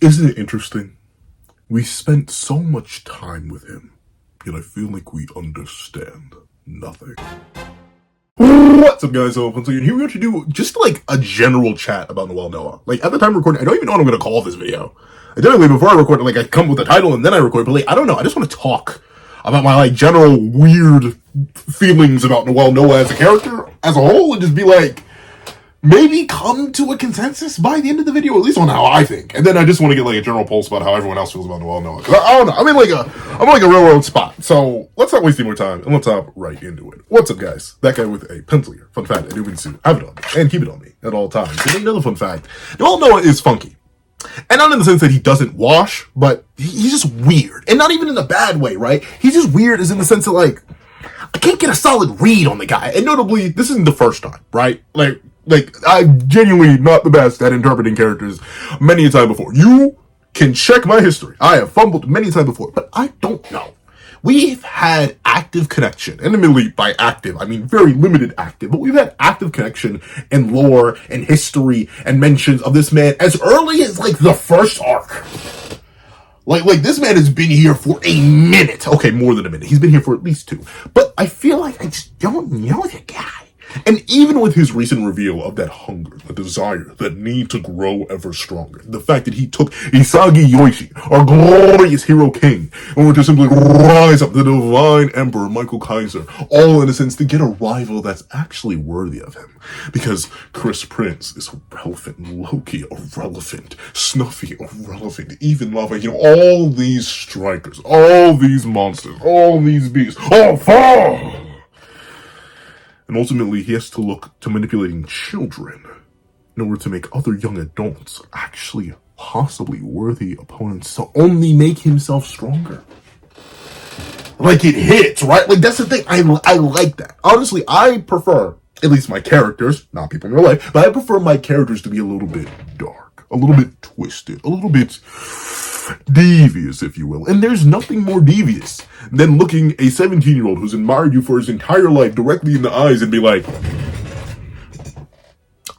Isn't it interesting? We spent so much time with him, yet I feel like we understand nothing. What's up, guys? So once again, here we are to do just like a general chat about Noel. Like at the time of recording, I don't even know what I'm going to call this video. I generally, before I record, like I come with the title and then I record, but like I don't know. I just want to talk about my like general weird feelings about Noel as a character as a whole, and just be like, maybe come to a consensus by the end of the video, at least on how I think. And then I just want to get like a general pulse about how everyone else feels about Noel. Cause I don't know. I'm in like a railroad spot. So let's not waste any more time and let's hop right into it. What's up, guys? That guy with a pencil here. Fun fact, I do suit. I have it on me and keep it on me at all times. And another fun fact, Noel is funky. And not in the sense that he doesn't wash, but he's just weird. And not even in a bad way, right? He's just weird as in the sense that like, I can't get a solid read on the guy. And notably, this isn't the first time, right? Like I'm genuinely not the best at interpreting characters many a time before. You can check my history. I have fumbled many times before, but I don't know. We've had active connection, and admittedly by active, I mean very limited active, but we've had active connection and lore and history and mentions of this man as early as like the first arc. Like this man has been here for a minute. Okay, more than a minute. He's been here for at least 2. But I feel like I just don't know the guy. And even with his recent reveal of that hunger, the desire, the need to grow ever stronger, the fact that he took Isagi Yoichi, our glorious hero king, in order to simply rise up the divine emperor Michael Kaiser, all in a sense to get a rival that's actually worthy of him. Because Chris Prince is irrelevant, Loki irrelevant, Snuffy irrelevant, even Lava, all these strikers, all these monsters, all these beasts, all fall! And ultimately, he has to look to manipulating children in order to make other young adults actually possibly worthy opponents to only make himself stronger. Like it hits, right? Like that's the thing. I like that. Honestly, I prefer, at least my characters, not people in real life, but I prefer my characters to be a little bit dark, a little bit twisted, a little bit devious, if you will. And there's nothing more devious than looking a 17-year-old who's admired you for his entire life directly in the eyes and be like,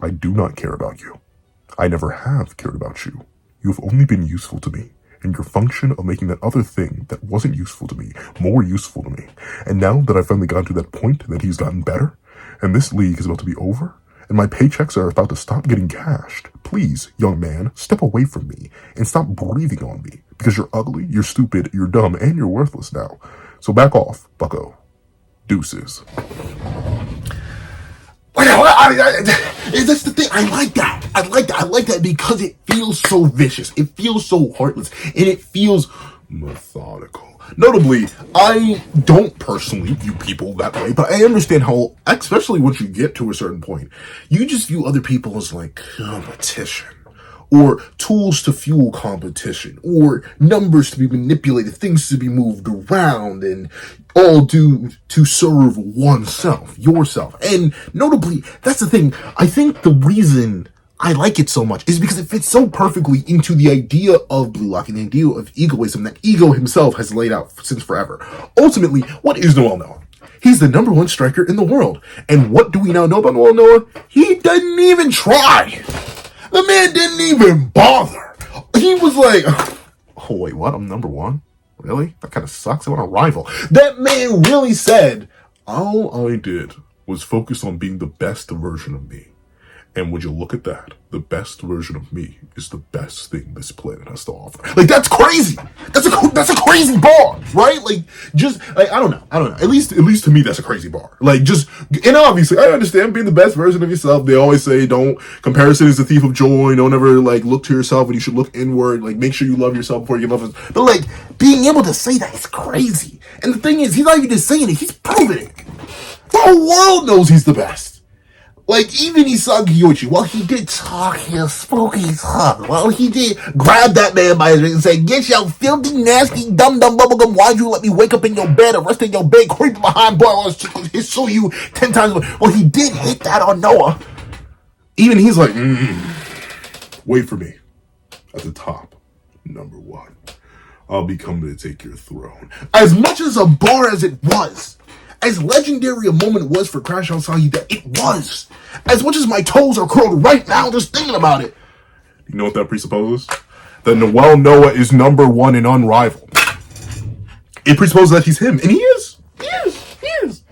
I do not care about you. I never have cared about you. You have only been useful to me, and your function of making that other thing that wasn't useful to me more useful to me. And now that I've finally gotten to that point that he's gotten better, and this league is about to be over, and my paychecks are about to stop getting cashed, please, young man, step away from me and stop breathing on me, because you're ugly, you're stupid, you're dumb, and you're worthless now. So back off, bucko. Deuces. That's the thing. I like that. I like that because it feels so vicious. It feels so heartless. And it feels methodical. Notably, I don't personally view people that way, but I understand how, especially once you get to a certain point, you just view other people as like competition, or tools to fuel competition, or numbers to be manipulated, things to be moved around, and all due to serve oneself, yourself. And notably, that's the thing. I think the reason I like it so much is because it fits so perfectly into the idea of Blue Lock and the idea of egoism that Ego himself has laid out since forever. Ultimately, what is Noel? He's the #1 striker in the world. And what do we now know about Noel? He didn't even try. The man didn't even bother. He was like, oh wait, what? I'm #1? Really? That kind of sucks. I want a rival. That man really said, all I did was focus on being the best version of me. And would you look at that? The best version of me is the best thing this planet has to offer. Like, that's crazy. That's a crazy bar, right? Like, just, like, I don't know. At least to me, that's a crazy bar. Like, just, and obviously, I understand being the best version of yourself. They always say, comparison is the thief of joy. Don't ever, like, look to yourself when you should look inward. Like, make sure you love yourself before you love others. But, like, being able to say that is crazy. And the thing is, he's not even just saying it, he's proving it. The whole world knows he's the best. Like, even Isagi Yoichi, while he did talk his spooky talk, while he did grab that man by his ring and say, get your filthy, nasty, dumb bubblegum, why'd you let me wake up in your bed or rest in your bed, creeping behind bars, he'll show you 10 times more. Well, he did hit that on Noah. Even he's like, wait for me. At the top, #1. I'll be coming to take your throne. As much as a bar as it was, as legendary a moment was for Crash Outside that it was, as much as my toes are curled right now just thinking about it, you know what that presupposes? that Noel Noah is #1 and unrivaled. It presupposes that he's him, and he is. He is. He is.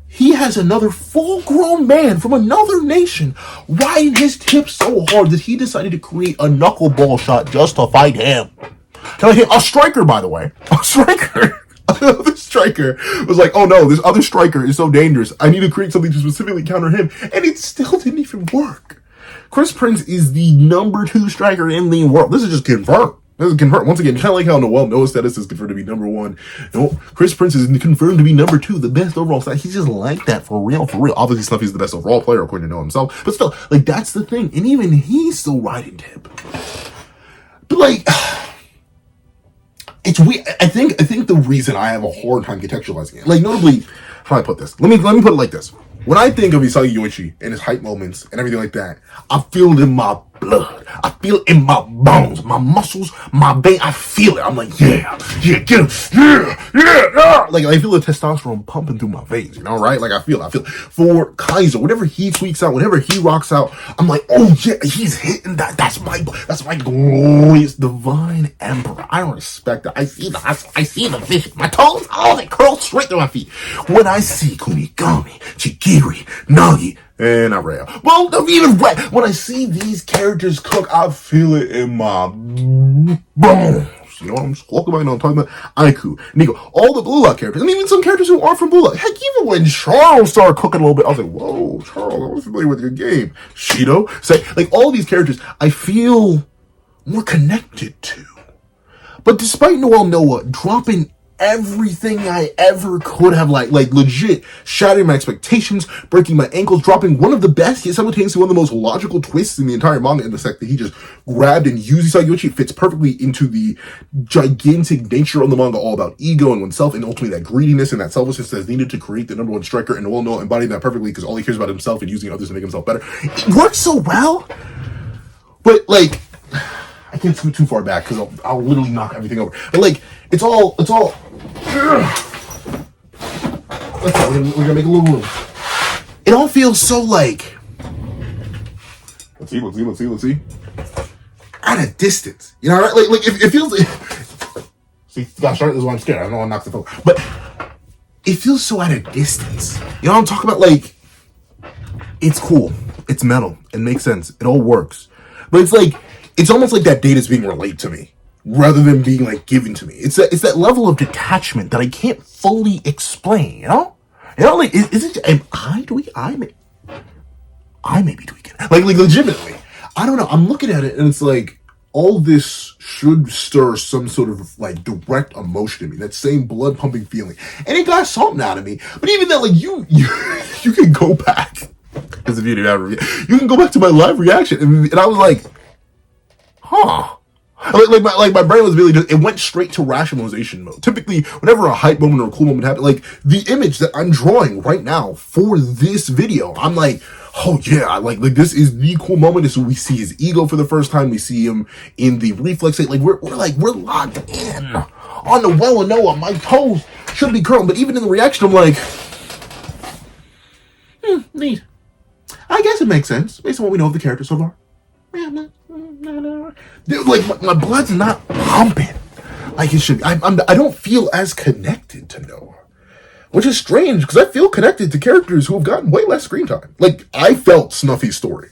He has another full-grown man from another nation riding his tip so hard that he decided to create a knuckleball shot just to fight him. Can I hit a striker, by the way? A striker. Another striker was like, oh no, this other striker is so dangerous. I need to create something to specifically counter him. And it still didn't even work. Chris Prince is the #2 striker in the world. This is just confirmed. This is confirmed. Once again, kind of like how Noel Noah's status is confirmed to be #1. No, Chris Prince is confirmed to be #2, the best overall stat. He's just like that for real, for real. Obviously, Snuffy's the best overall player, according to Noel himself. But still, like, that's the thing. And even he's still riding tip. But like, it's weird. I think the reason I have a hard time contextualizing it, like, notably, how do I put this? Let me put it like this. When I think of Isagi Yoichi and his hype moments and everything like that, I feel it in my blood. I feel it in my bones, my muscles, my vein. I feel it. I'm like, yeah, get him, yeah. Like, I feel the testosterone pumping through my veins, you know, right? Like, I feel it. For Kaizo, whenever he tweaks out, whenever he rocks out, I'm like, oh yeah, he's hitting that. That's my glorious divine emperor. I respect that. I see the vision. My toes, all they curl straight to my feet. When I see Kunigami, Chigiri, Nagi, and Araya. Well, even when I see these characters cook, I feel it in my bones. You know what I'm talking about? You know what I'm talking about? Aiku, Nico, all the Blue Lock characters, and even some characters who aren't from Blue Lock. Heck, even when Charles started cooking a little bit, I was like, whoa, Charles, I was familiar with your game. Shido, say, like, all these characters, I feel more connected to. But despite Noel Noah dropping everything I ever could have, like legit shattering my expectations, breaking my ankles, dropping one of the best, yet simultaneously one of the most logical twists in the entire manga, in the fact that he just grabbed and used Isagi Yoichi. It fits perfectly into the gigantic nature of the manga, all about ego and oneself, and ultimately that greediness and that selfishness that's needed to create the #1 striker, and Noel Noah embodied that perfectly because all he cares about himself and using others to make himself better. It works so well, but like, I can't scoot too far back because I'll literally knock everything over. But like, it's all. Let's go. We're gonna make a little room. It all feels so like. Let's see. At a distance, you know, right? Like it feels. See, gosh, this is why I'm scared. I don't want to knock the phone, but it feels so at a distance. You know what I'm talking about? Like, it's cool, it's metal, it makes sense, it all works, but it's like. It's almost like that data's being relayed to me rather than being like given to me. It's that level of detachment that I can't fully explain, you know? You know, like, is it, am I tweaking? I may be tweaking. Like legitimately. I don't know. I'm looking at it and it's like, all this should stir some sort of like direct emotion in me. That same blood pumping feeling. And it got something out of me. But even that, like, you can go back. Because if you do that, you can go back to my live reaction. And I was like, huh. Like my brain was really just, it went straight to rationalization mode. Typically, whenever a hype moment or a cool moment happens, like the image that I'm drawing right now for this video, I'm like, oh yeah, like this is the cool moment. Is when we see his ego for the first time. We see him in the reflex state. Like we're locked in on the well and Noah. My toes should be curling, but even in the reaction, I'm like, neat. I guess it makes sense based on what we know of the character so far. Dude, like my blood's not pumping like it should be. I don't feel as connected to Noah, which is strange because I feel connected to characters who have gotten way less screen time. Like I felt Snuffy's story,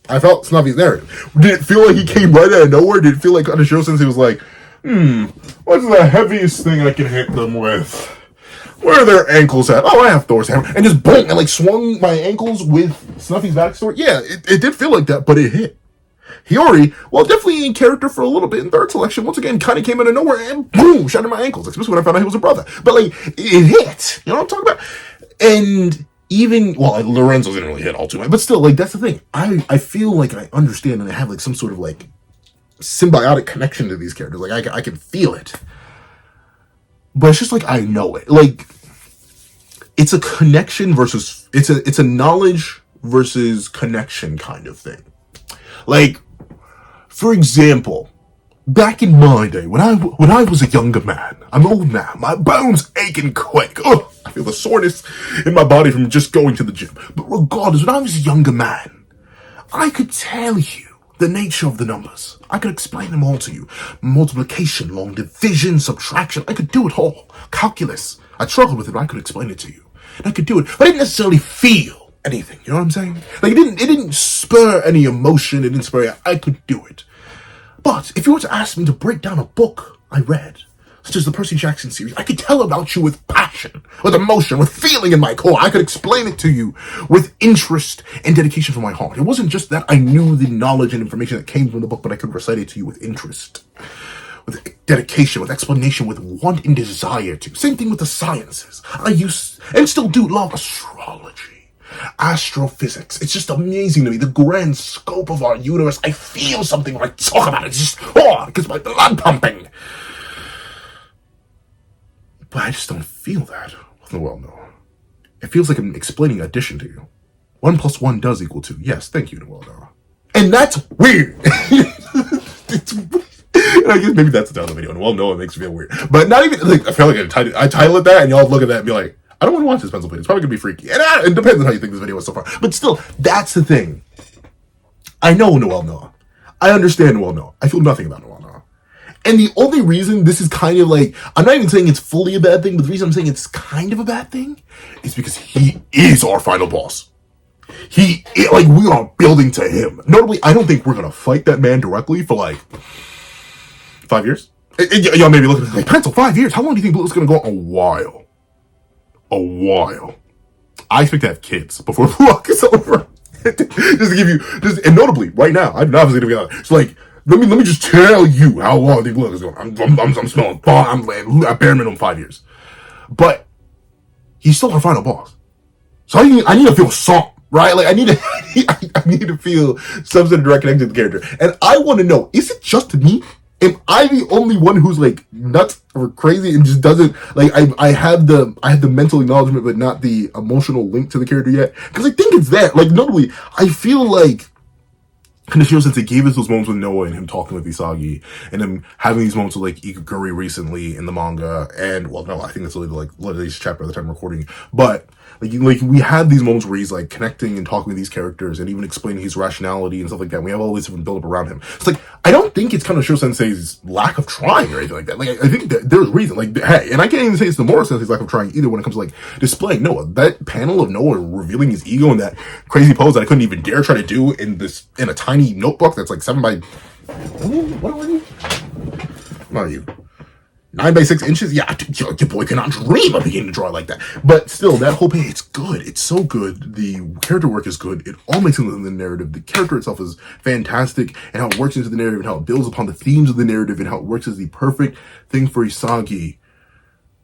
I felt Snuffy's narrative. Did it feel like he came right out of nowhere? Did it feel like Kanashiro Sensei was like, what's the heaviest thing I can hit them with? Where are their ankles at? Oh, I have Thor's hammer, and just boom, and like swung my ankles with Snuffy's backstory. Yeah, it did feel like that, but it hit. Hiyori, well, definitely in character for a little bit in third selection, once again, kind of came out of nowhere and boom, shattered my ankles, especially when I found out he was a brother. But like, it hit. You know what I'm talking about? And even, well, Lorenzo didn't really hit all too much, but still, like, that's the thing. I feel like I understand and I have like some sort of like symbiotic connection to these characters. Like, I can feel it. But it's just like, I know it. Like, it's a connection versus, it's a knowledge versus connection kind of thing. Like, for example, back in my day, when I was a younger man, I'm old now, my bones ache and quake. Oh, I feel the soreness in my body from just going to the gym. But regardless, when I was a younger man, I could tell you The nature of the numbers. I could explain them all to you. Multiplication, long division, subtraction. I could do it all. Calculus. I struggled with it, but I could explain it to you. And I could do it, but I didn't necessarily feel anything. You know what I'm saying? Like, it didn't spur any emotion. It didn't spur. I could do it. But if you were to ask me to break down a book I read, such as the Percy Jackson series, I could tell about you with passion, with emotion, with feeling in my core. I could explain it to you with interest and dedication from my heart. It wasn't just that I knew the knowledge and information that came from the book, but I could recite it to you with interest, with dedication, with explanation, with want and desire to. Same thing with the sciences. I used, and still do, love astrology, astrophysics. It's just amazing to me, the grand scope of our universe. I feel something when I talk about it. It's just, it gets my blood pumping. But I just don't feel that with Noel Noah. It feels like I'm explaining addition to you. 1 + 1 does equal 2. Yes, thank you, Noel Noah. And that's weird. It's weird. I guess maybe that's the title of the video. Noel Noah makes me feel weird. But not even, like, I feel like I title it that, and y'all look at that and be like, I don't want to watch this pencil plate. It's probably going to be freaky. And it depends on how you think this video is so far. But still, that's the thing. I know Noel Noah. I understand Noel Noah. I feel nothing about Noel Noah. And the only reason this is kind of like, I'm not even saying it's fully a bad thing, but the reason I'm saying it's kind of a bad thing is because he is our final boss. We are building to him. Notably, I don't think we're going to fight that man directly for like 5 years. Y'all maybe looking at it like, Pencil, 5 years? How long do you think Blue is going to go? A while. A while. I expect to have kids before Blue is over. Just to give you, and notably, right now, I'm obviously going to be honest. It's like, let me just tell you how long the Blue is going. I'm smelling. I'm at bare minimum 5 years. But he's still our final boss. So I need to feel something, right? Like I need to feel some sort of direct connection to the character. And I want to know, is it just me? Am I the only one who's like nuts or crazy and just doesn't like I have the mental acknowledgement but not the emotional link to the character yet? Because I think it's that. Like notably, I feel like kind of since they gave us those moments with Noah and him talking with Isagi and him having these moments with like Ikaguri recently in the manga and well no, I think it's literally this chapter at the time I'm recording. But like we had these moments where he's like connecting and talking with these characters and even explaining his rationality and stuff like that. We have all this different build up around him. It's like I don't think it's kind of Shiro Sensei's lack of trying or anything like that. Like I think that there's reason. Like hey, and I can't even say it's the Nomura Sensei's lack of trying either when it comes to like displaying Noah. That panel of Noah revealing his ego in that crazy pose that I couldn't even dare try to do in a tiny notebook that's like 7 by what are you? What are you? 9 by 6 inches? Yeah, your boy cannot dream of beginning to draw like that. But still, that whole page, it's good. It's so good. The character work is good. It all makes sense in the narrative. The character itself is fantastic, and how it works into the narrative, and how it builds upon the themes of the narrative, and how it works as the perfect thing for Isagi.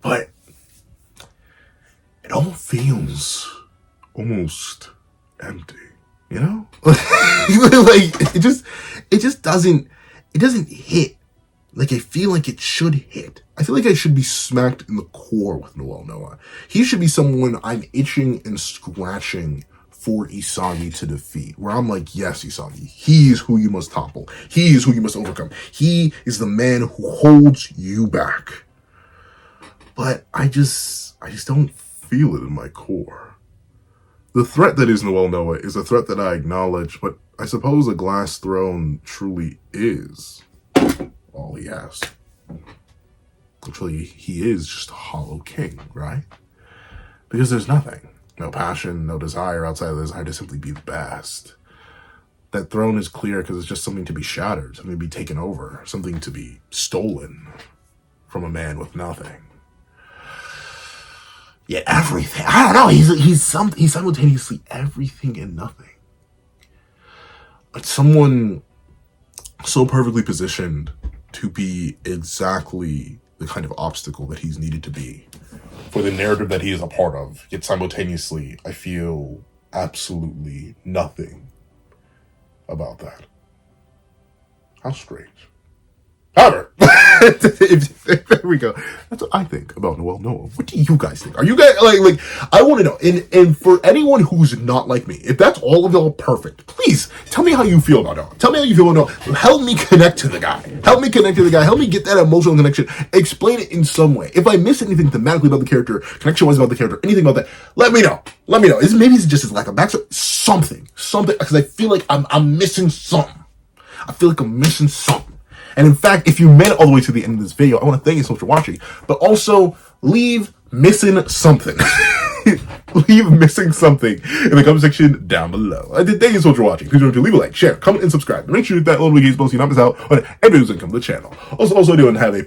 But it all feels almost empty, you know? Like it just doesn't hit. Like, I feel like it should hit. I feel like I should be smacked in the core with Noel Noah. He should be someone I'm itching and scratching for Isagi to defeat. Where I'm like, yes, Isagi, he is who you must topple. He is who you must overcome. He is the man who holds you back. But I just don't feel it in my core. The threat that is Noel Noah is a threat that I acknowledge, but I suppose a glass throne truly is all he has. Literally, he is just a hollow king, right? Because there's nothing. No passion, no desire outside of the desire to simply be the best. That throne is clear because it's just something to be shattered, something to be taken over, something to be stolen from a man with nothing. Yet everything, I don't know, he's simultaneously everything and nothing. It's someone so perfectly positioned to be exactly the kind of obstacle that he's needed to be for the narrative that he is a part of. Yet simultaneously, I feel absolutely nothing about that. How strange. However, there we go. That's what I think about Noel Noah. What do you guys think? Are you guys like? I want to know. And for anyone who's not like me, if that's all of y'all perfect, please tell me how you feel about Noah. Tell me how you feel about Noah. Help me connect to the guy. Help me connect to the guy. Help me get that emotional connection. Explain it in some way. If I miss anything thematically about the character, connection-wise about the character, anything about that, let me know. Let me know. Maybe it's just his lack of backstory. Something. Because I feel like I'm missing something. I feel like I'm missing something. And in fact, if you made it all the way to the end of this video, I want to thank you so much for watching, but also leave missing something. Leave missing something in the comment section down below. I did thank you so much for watching. Please remember to leave a like, share, comment, and subscribe. Make sure you hit that little notification bell so you don't miss out on every videos that come to the channel. Also do have a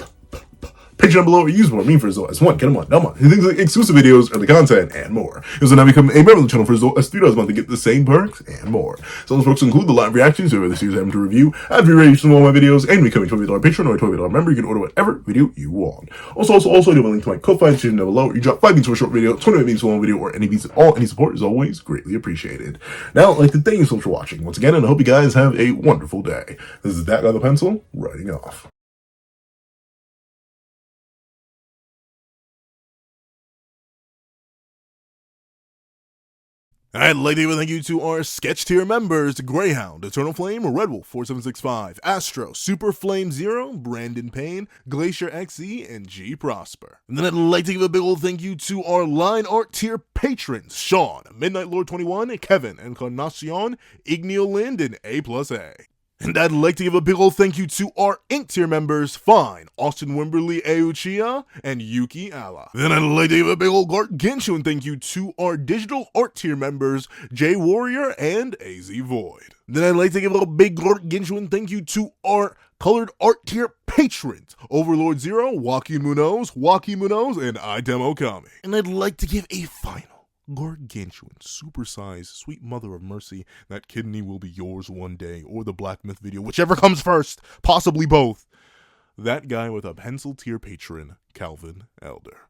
page down below or use more mean for as well as one, get them on, no more. Things like exclusive videos, early content, and more. You also now become a member of the channel for as low as $3 a month to get the same perks and more. So those perks include the live reactions to the series I'm to review, ad free ratings from all my videos, and becoming $20 patron or a $20 member. You can order whatever video you want. Also I do have a link to my Ko-Fi description down below. You drop 5 beats for a short video, 20 beats for a long video, or any beats at all. Any support is always greatly appreciated. Now, I'd like to thank you so much for watching once again, and I hope you guys have a wonderful day. This is that guy with the pencil, writing off. I'd like to give a thank you to our sketch tier members: Greyhound, Eternal Flame, Red Wolf 4765, Astro, Super Flame Zero, Brandon Payne, Glacier XE, and G Prosper. And then I'd like to give a big old thank you to our line art tier patrons: Sean, Midnight Lord 21, Kevin, Encarnacion, Igneo Lind, and A+A. And I'd like to give a big ol' thank you to our Ink tier members: Fine, Austin Wimberly Euchia, and Yuki Alla. Then I'd like to give a big ol' gargantuan thank you to our digital art tier members: Jay Warrior and AZ Void. Then I'd like to give a big gargantuan thank you to our colored art tier patrons: Overlord Zero, Joaquin Munoz, and Item Okami. And I'd like to give a final gargantuan, supersized, sweet mother of mercy, that kidney will be yours one day, or the Black Myth video, whichever comes first, possibly both. That guy with a pencil tier patron, Calvin Elder.